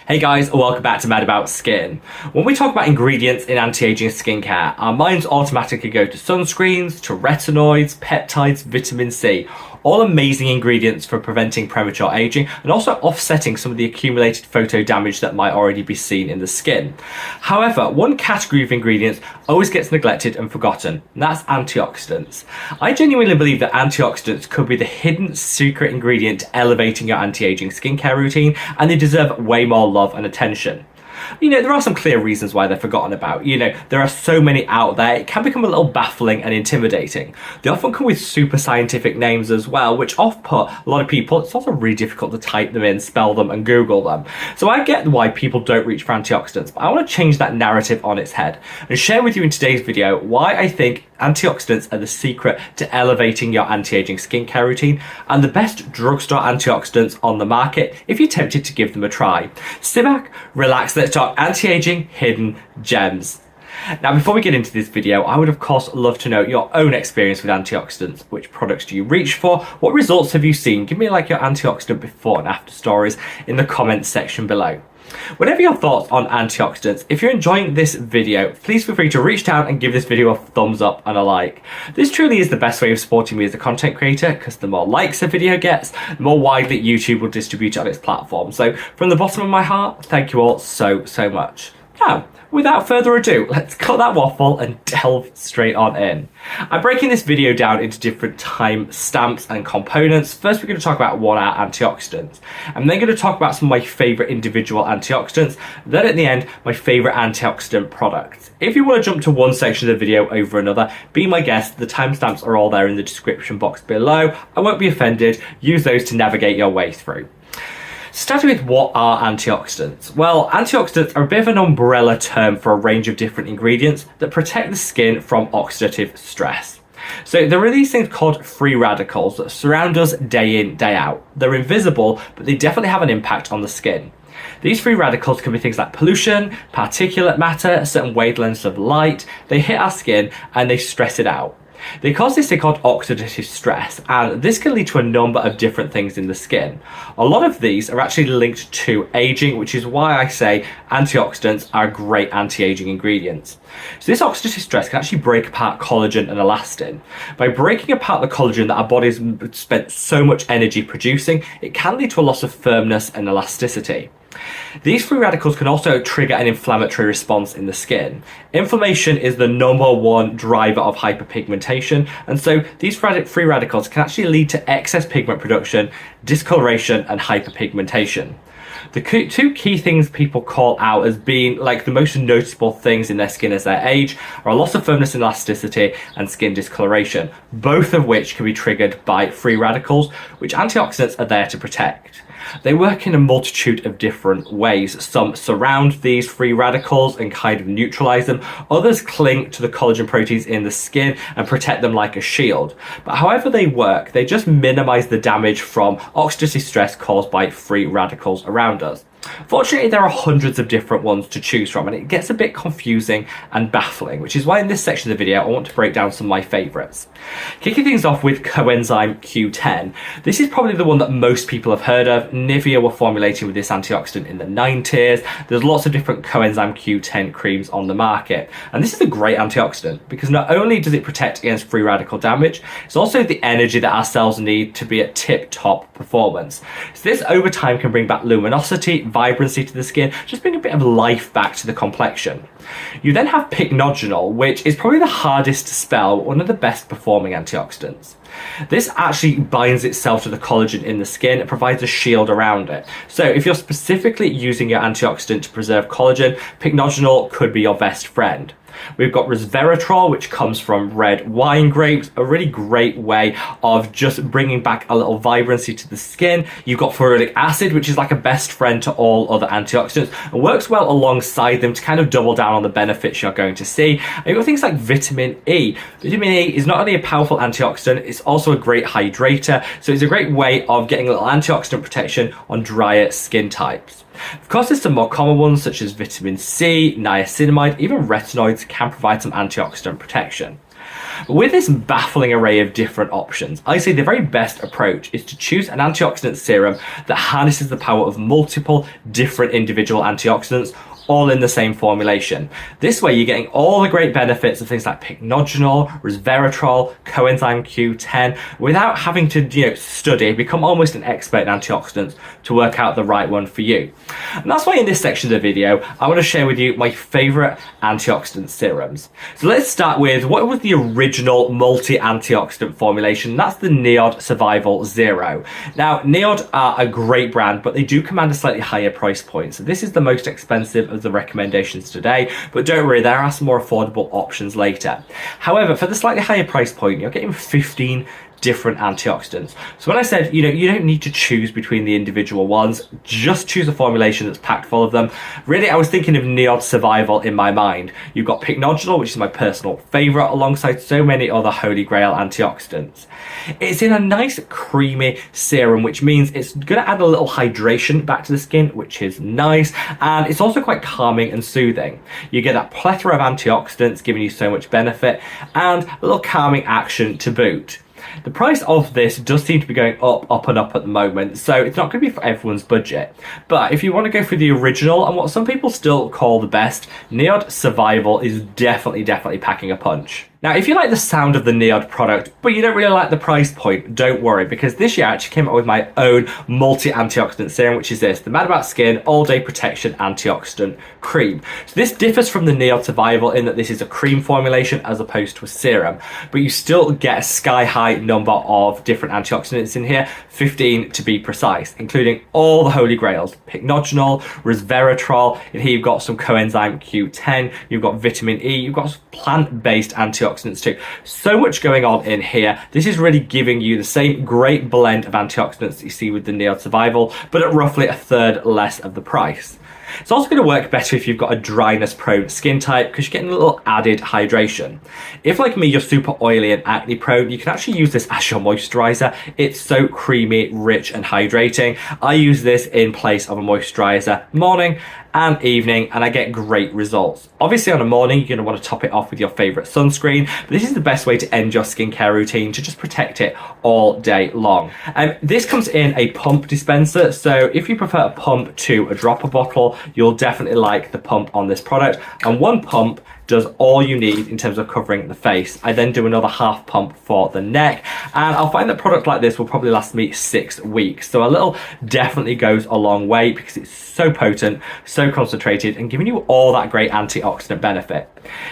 Hey guys, welcome back to Mad About Skin. When we talk about ingredients in anti-aging skincare, our minds automatically go to sunscreens, to retinoids, peptides, vitamin C. All amazing ingredients for preventing premature aging and also offsetting some of the accumulated photo damage that might already be seen in the skin. However, one category of ingredients always gets neglected and forgotten, and that's antioxidants. I genuinely believe that antioxidants could be the hidden secret ingredient to elevating your anti-aging skincare routine, and they deserve way more love and attention. There are some clear reasons why they're forgotten about. There are so many out there, it can become a little baffling and intimidating. They often come with super scientific names as well, which off-put a lot of people. It's also really difficult to type them in, spell them, and Google them. So I get why people don't reach for antioxidants, but I want to change that narrative on its head and share with you in today's video why I think antioxidants are the secret to elevating your anti-aging skincare routine and the best drugstore antioxidants on the market if you're tempted to give them a try. Sit back, relax, let's talk anti-aging hidden gems. Now, before we get into this video, I would of course love to know your own experience with antioxidants. Which products do you reach for? What results have you seen? Give me your antioxidant before and after stories in the comments section below. Whatever your thoughts on antioxidants, if you're enjoying this video, please feel free to reach down and give this video a thumbs up and a like. This truly is the best way of supporting me as a content creator, because the more likes a video gets, the more widely YouTube will distribute it on its platform. So from the bottom of my heart, thank you all so much. Now, without further ado, let's cut that waffle and delve straight on in. I'm breaking this video down into different time stamps and components. First, we're going to talk about what are antioxidants. I'm then going to talk about some of my favourite individual antioxidants. Then at the end, my favourite antioxidant products. If you want to jump to one section of the video over another, be my guest. The timestamps are all there in the description box below. I won't be offended. Use those to navigate your way through. Starting with what are antioxidants? Well, antioxidants are a bit of an umbrella term for a range of different ingredients that protect the skin from oxidative stress. So there are these things called free radicals that surround us day in, day out. They're invisible, but they definitely have an impact on the skin. These free radicals can be things like pollution, particulate matter, certain wavelengths of light. They hit our skin and they stress it out. They cause this thing called oxidative stress, and this can lead to a number of different things in the skin. A lot of these are actually linked to aging, which is why I say antioxidants are great anti-aging ingredients. So this oxidative stress can actually break apart collagen and elastin. By breaking apart the collagen that our bodies spent so much energy producing, it can lead to a loss of firmness and elasticity. These free radicals can also trigger an inflammatory response in the skin. Inflammation is the #1 driver of hyperpigmentation, and so these free radicals can actually lead to excess pigment production, discoloration, and hyperpigmentation. The two key things people call out as being the most noticeable things in their skin as they age are a loss of firmness and elasticity and skin discoloration, both of which can be triggered by free radicals, which antioxidants are there to protect. They work in a multitude of different ways. Some surround these free radicals and kind of neutralize them. Others cling to the collagen proteins in the skin and protect them like a shield. But however they work, they just minimize the damage from oxidative stress caused by free radicals around us. Fortunately, there are hundreds of different ones to choose from, and it gets a bit confusing and baffling, which is why in this section of the video I want to break down some of my favourites. Kicking things off with coenzyme Q10. This is probably the one that most people have heard of. Nivea were formulating with this antioxidant in the 90s. There's lots of different coenzyme Q10 creams on the market, and this is a great antioxidant because not only does it protect against free radical damage, it's also the energy that our cells need to be at tip-top performance. So this over time can bring back luminosity, vibrancy to the skin, just bring a bit of life back to the complexion. You then have pycnogenol, which is probably the hardest to spell, but one of the best performing antioxidants. This actually binds itself to the collagen in the skin and provides a shield around it. So if you're specifically using your antioxidant to preserve collagen, pycnogenol could be your best friend. We've got resvera-f, which comes from red wine grapes, a really great way of just bringing back a little vibrancy to the skin. You've got ferulic acid, which is like a best friend to all other antioxidants and works well alongside them to kind of double down on the benefits you're going to see. And you've got things like vitamin E. Vitamin E is not only a powerful antioxidant, it's also a great hydrator. So it's a great way of getting a little antioxidant protection on drier skin types. Of course, there's some more common ones such as vitamin C, niacinamide, even retinoids can provide some antioxidant protection. But with this baffling array of different options, I say the very best approach is to choose an antioxidant serum that harnesses the power of multiple different individual antioxidants, all in the same formulation. This way you're getting all the great benefits of things like pycnogenol, resveratrol, coenzyme Q10 without having to study, become almost an expert in antioxidants to work out the right one for you. And that's why in this section of the video I want to share with you my favorite antioxidant serums. So let's start with what was the original multi-antioxidant formulation. That's the NIOD Survival Zero. Now NIOD are a great brand, but they do command a slightly higher price point. So this is the most expensive of the recommendations today, but don't worry, there are some more affordable options later. However, for the slightly higher price point, you're getting 15 different antioxidants. So when I said, you don't need to choose between the individual ones, just choose a formulation that's packed full of them. Really, I was thinking of NIOD Survival in my mind. You've got pycnogenol, which is my personal favorite, alongside so many other holy grail antioxidants. It's in a nice creamy serum, which means it's going to add a little hydration back to the skin, which is nice, and it's also quite calming and soothing. You get that plethora of antioxidants giving you so much benefit, and a little calming action to boot. The price of this does seem to be going up and up at the moment, so it's not going to be for everyone's budget. But if you want to go for the original and what some people still call the best, NIOD Survival is definitely packing a punch. Now, if you like the sound of the NIOD product, but you don't really like the price point, don't worry, because this year I actually came up with my own multi-antioxidant serum, which is this, the Mad About Skin All Day Protection Antioxidant Cream. So this differs from the NIOD Survival in that this is a cream formulation as opposed to a serum, but you still get a sky-high number of different antioxidants in here, 15 to be precise, including all the holy grails, pycnogenol, resveratrol, and here you've got some coenzyme Q10, you've got vitamin E, you've got plant-based antioxidants too. So much going on in here. This is really giving you the same great blend of antioxidants that you see with the NIOD Survival, but at roughly a third less of the price. It's also going to work better if you've got a dryness prone skin type because you're getting a little added hydration. If like me you're super oily and acne prone, you can actually use this as your moisturizer. It's so creamy, rich and hydrating. I use this in place of a moisturizer morning and evening, and I get great results. Obviously on a morning you're going to want to top it off with your favorite sunscreen, but this is the best way to end your skincare routine to just protect it all day long. This comes in a pump dispenser, so if you prefer a pump to a dropper bottle, you'll definitely like the pump on this product, and one pump does all you need in terms of covering the face. I then do another half pump for the neck, and I'll find that product like this will probably last me 6 weeks. So a little definitely goes a long way because it's so potent, so concentrated, and giving you all that great antioxidant benefit.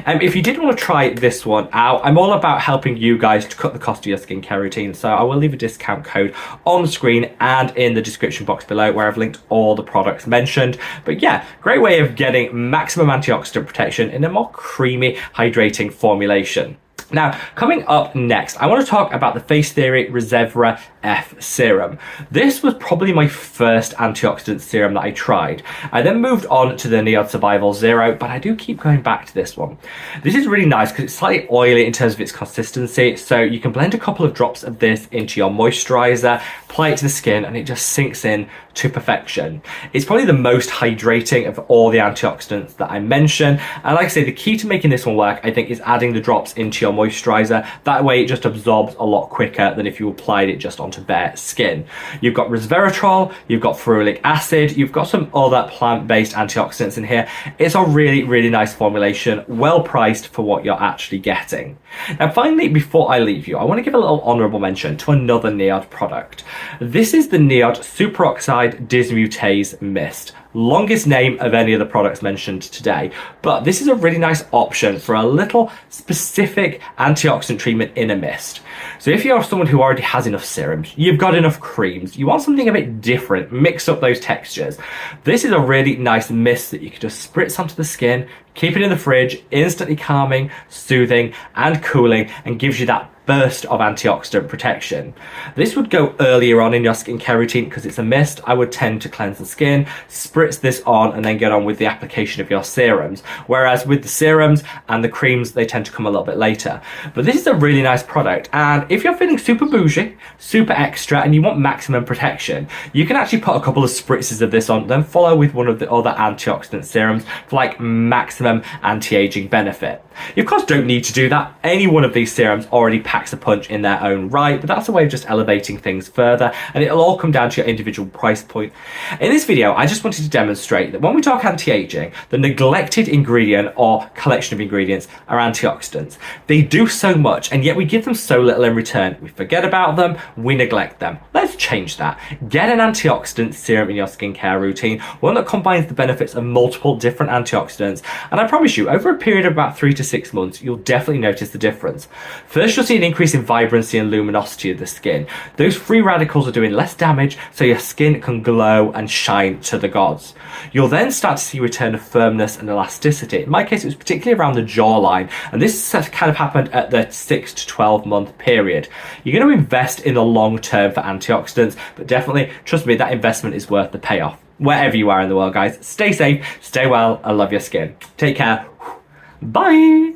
If you did want to try this one out, I'm all about helping you guys to cut the cost of your skincare routine, so I will leave a discount code on the screen and in the description box below where I've linked all the products mentioned. But yeah, great way of getting maximum antioxidant protection in a more creamy, hydrating formulation. Now, coming up next, I want to talk about the FaceTheory resvera-f serum. This was probably my first antioxidant serum that I tried. I then moved on to the NIOD Survival Zero, but I do keep going back to this one. This is really nice because it's slightly oily in terms of its consistency, so you can blend a couple of drops of this into your moisturizer, apply it to the skin, and it just sinks in to perfection. It's probably the most hydrating of all the antioxidants that I mentioned, and like I say, the key to making this one work, I think, is adding the drops into your moisturizer. That way it just absorbs a lot quicker than if you applied it just onto bare skin. You've got resveratrol, you've got ferulic acid, you've got some other plant-based antioxidants in here. It's a really nice formulation, well priced for what you're actually getting. Now finally, before I leave you, I want to give a little honorable mention to another NIOD product. This is the NIOD Superoxide Dismutase Mist. Longest name of any of the products mentioned today, but this is a really nice option for a little specific antioxidant treatment in a mist. So if you're someone who already has enough serums, you've got enough creams, you want something a bit different, mix up those textures, this is a really nice mist that you can just spritz onto the skin, keep it in the fridge, instantly calming, soothing and cooling, and gives you that burst of antioxidant protection. This would go earlier on in your skincare routine because it's a mist. I would tend to cleanse the skin, spritz this on, and then get on with the application of your serums. Whereas with the serums and the creams, they tend to come a little bit later. But this is a really nice product, and if you're feeling super bougie, super extra, and you want maximum protection, you can actually put a couple of spritzes of this on, then follow with one of the other antioxidant serums for like maximum anti-aging benefit. You of course don't need to do that. Any one of these serums already packs a punch in their own right, but that's a way of just elevating things further, and it'll all come down to your individual price point. In this video, I just wanted to demonstrate that when we talk anti-aging, the neglected ingredient or collection of ingredients are antioxidants. They do so much, and yet we give them so little in return. We forget about them, we neglect them. Let's change that. Get an antioxidant serum in your skincare routine, one that combines the benefits of multiple different antioxidants, and I promise you, over a period of about 3 to 6 months, you'll definitely notice the difference. First, you'll see an increase in vibrancy and luminosity of the skin. Those free radicals are doing less damage, so your skin can glow and shine to the gods. You'll then start to see a return of firmness and elasticity. In my case, it was particularly around the jawline, and this kind of happened at the 6 to 12 month period. You're going to invest in the long term for antioxidants, but definitely, trust me, that investment is worth the payoff. Wherever you are in the world, guys, stay safe, stay well, and love your skin. Take care. Bye.